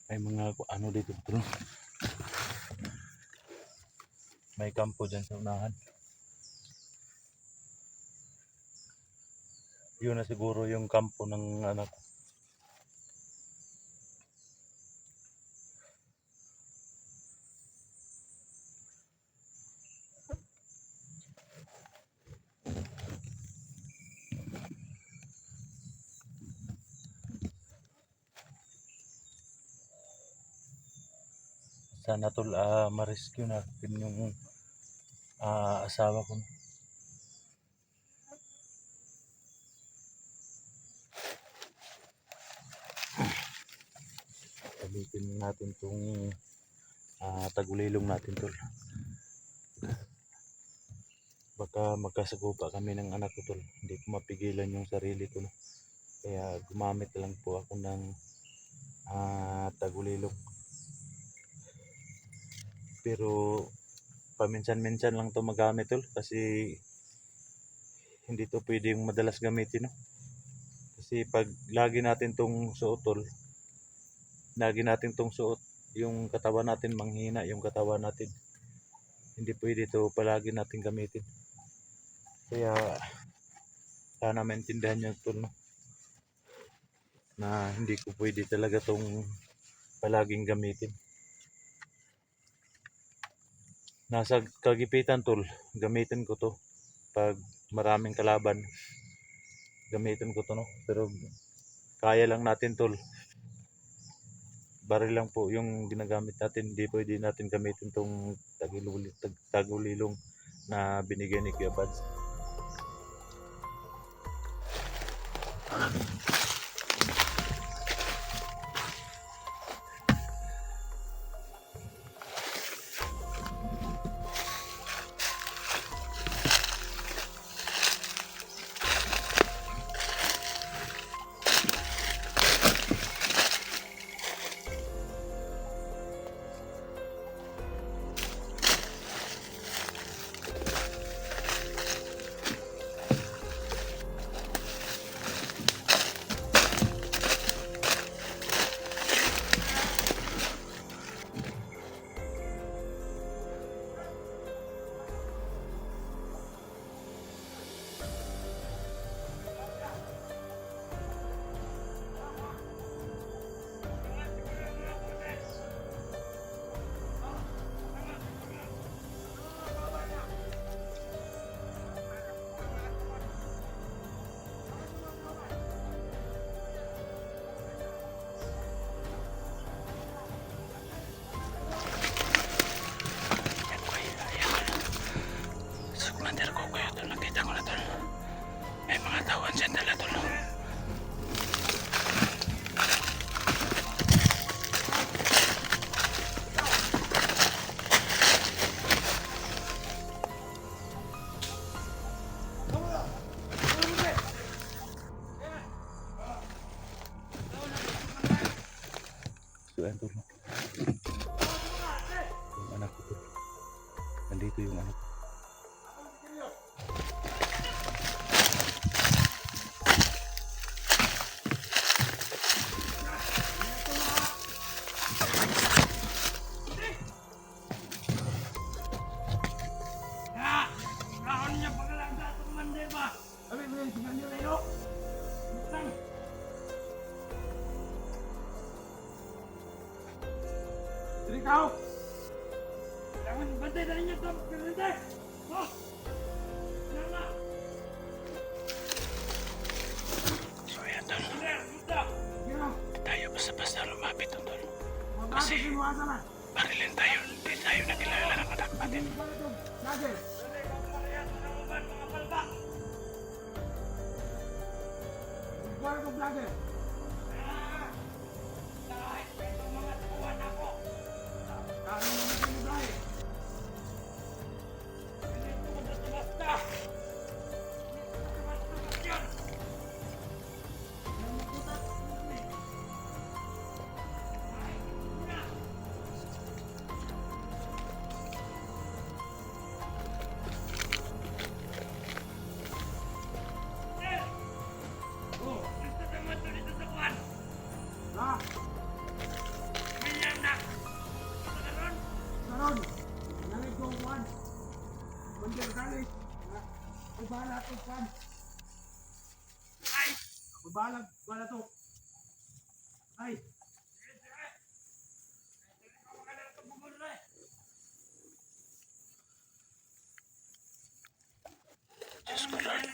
May mga ano dito tol. May kampo dyan sa unahan. Yun na siguro yung kampo ng anak ko. Sana tol ma-rescue natin yung asawa ko. Gamitin natin tong tagulilong natin tol. Baka magkasagupa kami ng anak ko tol. Hindi ko mapigilan yung sarili ko. No? Kaya gumamit lang po ako ng tagulilong. Pero paminsan-minsan lang to magamit tol. Kasi hindi to pwedeng madalas gamitin. No? Kasi pag lagi natin tong suot tol, lagi natin tong suot, yung katawan natin manghina, yung katawan natin. Hindi pwede to palagi natin gamitin. Kaya sana maintindihan nyo tol, no? Na hindi ko pwede talaga tong palaging gamitin. Nasa kagipitan tol, gamitin ko to pag maraming kalaban. Gamitin ko to no, pero kaya lang natin tol. Baril lang po yung ginagamit natin, hindi pwede natin gamitin tong tagulilong na binigay ni Kuya Bads. So ayan tol, yung anak ko tol, nandito yung anak ko. Ikaw! Jangan bantay dari niya ito! Bantay! Oh! Nama! So ayan tol, tayo basta-basta lumapit tol. Kasi barilin tayo, hindi tayo nakilala ng anak natin. Vlogger! bahala to, Kwan. Ay! Ako bahala to. Ay! Diyos ko, Lord.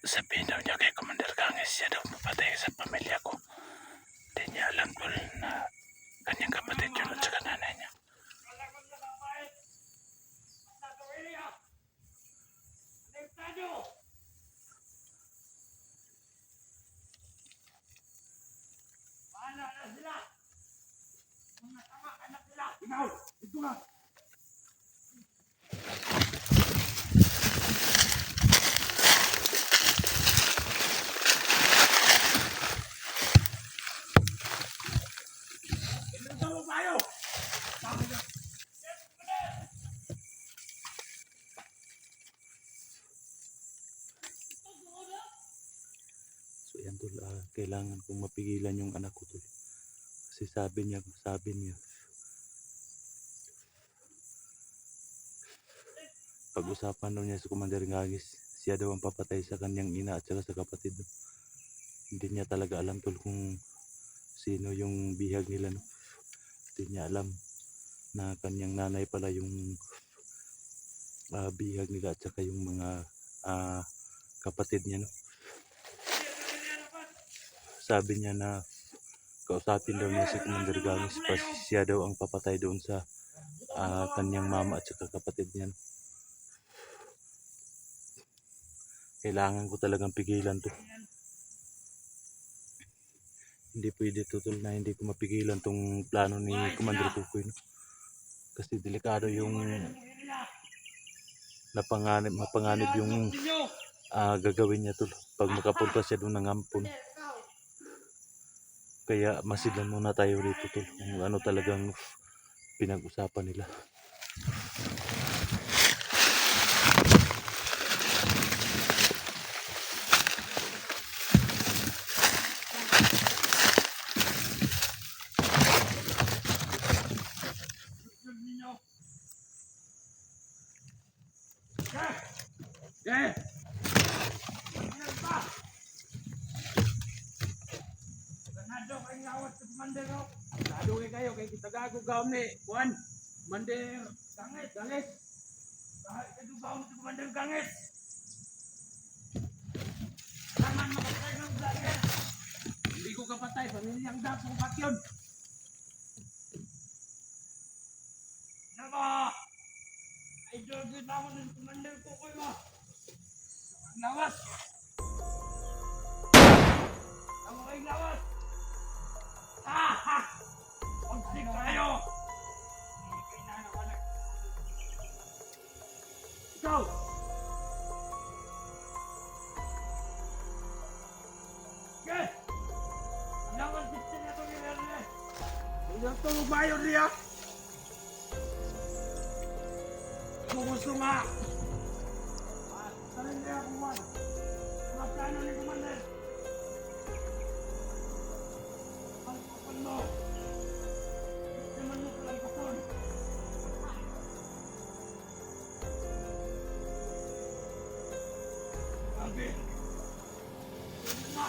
Sabihin daw niya kay Commander Gangis, siya daw mapatay sa pamilya ko. Hindi niya alam, Tol, na kanyang kapatid yun at saka nanay niya. Bahala na sila! Mga tama, anak nila! Ikaw! Ito ka! Ilan mo tayo? So yan, Tol, kailangan kong mapigilan yung anak ko, Tol. Kasi sabi niya, pag-usapan daw niya sa Commander Gangis, siya daw ang papatay sa kanyang ina at saka sa kapatid. Hindi niya talaga alam, Tol, kung sino yung bihag nila, no? Hindi niya alam na kanyang nanay pala yung bihag nila at saka yung mga kapatid niya, no? Sabi niya na kausapin daw niya si Commander Gangis, siya daw ang papatay doon sa kanyang mama at saka kapatid niya, no? Kailangan ko talagang pigilan to. Hindi pwede, Tol, na hindi ko mapigilan tong plano ni Commander Tukoy, no? Kasi delikado yung mapanganib yung gagawin niya, Tol, pag makapunta siya doon ng ampon. Kaya masidan muna tayo rito, Tol, kung ano talagang pinag-usapan nila. Eh! Ano ba? Ganado kayong ngawat sa Commander, no? Ganado kayo, kay kitagago gawin ni Juan. Commander Gangis. Gawin sa Commander Gangis. Kailangan makapatay ng vlogger. Hindi ko kapatay, pamilyang dapong patyon. Ano ba? Idol good ako ng Commander Tukoy mo. Ang lawas! Ang mga lawas! Ha ha! Pagsik kayo! Hindi kayo nanawalag. Ikaw! Okay! Ang lawas dito na ito ni Rerne. Hindi ito lumayon niya. Gusto nga! Sarin niya ako, Juan. Mga plano ni Commander. Ang kapal mo. Naman mo palang kapal. Sabi. Sabi na.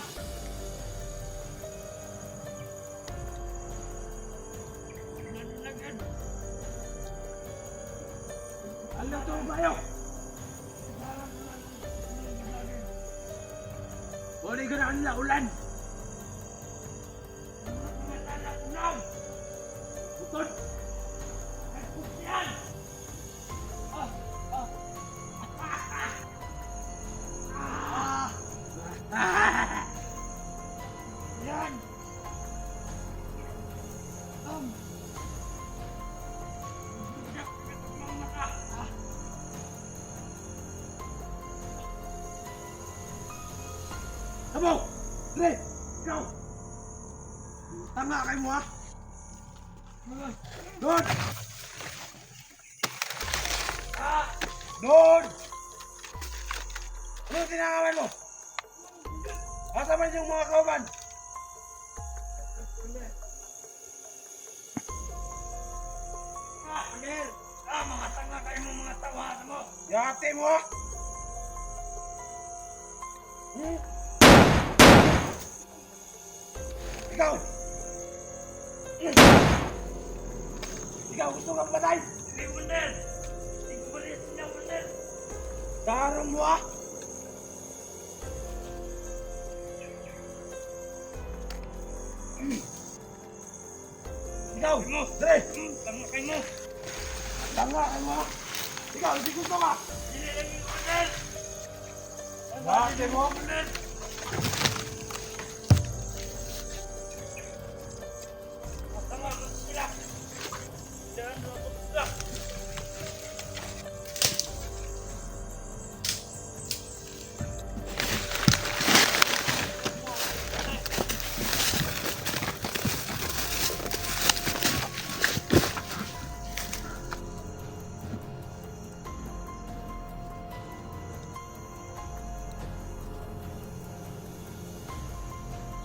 Nanilagyan. Alam to bayo. Boleh gerak nila ulan. Ulang. Betul. Kesian. Yan. Kamu, Dre, ikaw. Tanga kayo mo, ha? Doon! Doon! Ano tinangawan mo? Asa man yung mga kauban? Amir! Mga tanga kayo mo, mga tawa mo! Yate mo, ha? Ikaw! Ikaw gusto kang patay? Hindi, Commander! Hindi ko malis niya, Commander! Darang mo ah! Ikaw! Dre! Tangakay mo! Tangakay mo ah! Ikaw, hindi gusto ka! Hindi lang yung Commander! Bakit mo? Commander! Tama mo sila! Diyan mo ako sila!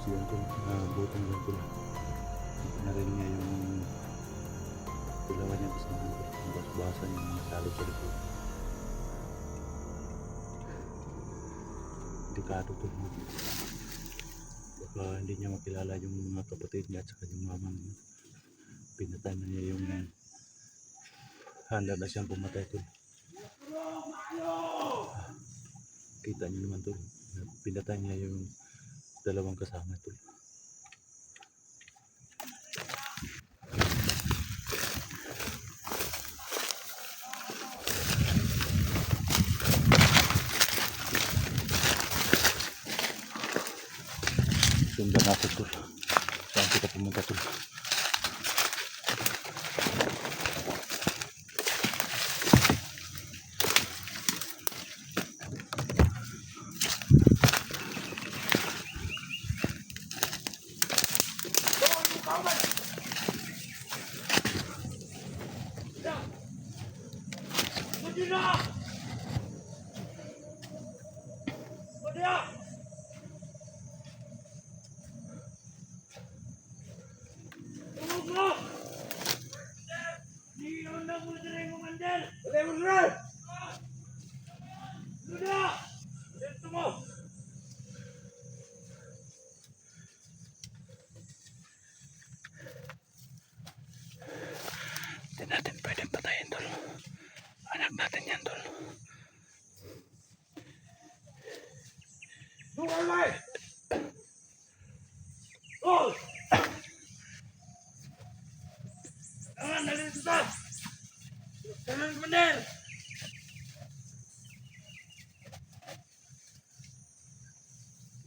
Si Uncle, butang lang ko. Narinig niya yung tilawan niya sa mga bas-basan yung mga salot sa likod. Delikado to. Baka hindi niya makilala yung mga kapatid niya at saka yung mama niya. Pinatay na niya yung handa na siyang pumatay to. Kita niyo naman to. Pinatay niya yung dalawang kasama to. Sundan natin to. Saan kita pumunta to? Madina! Madina! Tumog mo! Niyon na mo dere mo Commander! Dere mo dere! Madina! Dito mo! Hindi natin pwedeng patayin tol. Anak natin yan tol. Bukan lai! Oh! Tangan dari kita! Tangan Commander!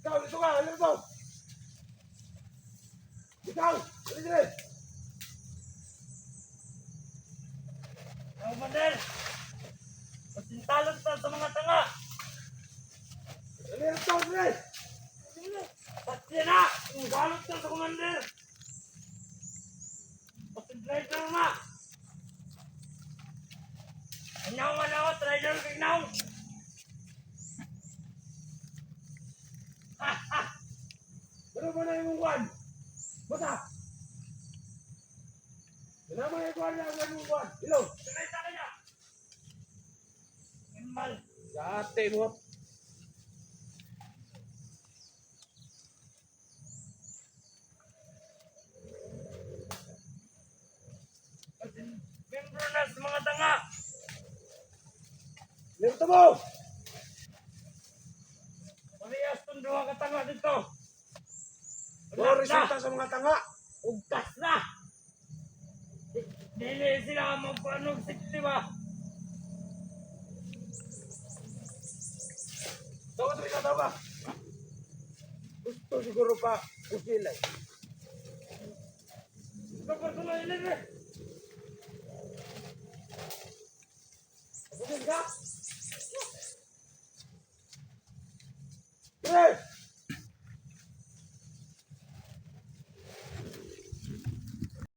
Ikaw, dito ka! Ano ito? Ikaw! Dali dali! Ang Commander! Pasintalot ka sa mga tanga! Dali ito! Dali! Pati na! Ang galot ka sa Commander! Pasintalot ka nga! Anyaw nga na ako! Rider kay Naw! Ha! Ha! Ano ba na yung one? Bata! Ano ba yung one na yung one? Ilong! Sinay sa kanya! Imal! Dati mo! Membro na sa mga tanga! Lito mo! Parehas itong duha ka tanga dito! Mga resulta sa mga tanga. Ugtas na! Dili sila magpanog sikti ba? Tawa ka, tawa. Gusto siguro pa kusilay. Kapag tuloy ilan eh! Kusil ka?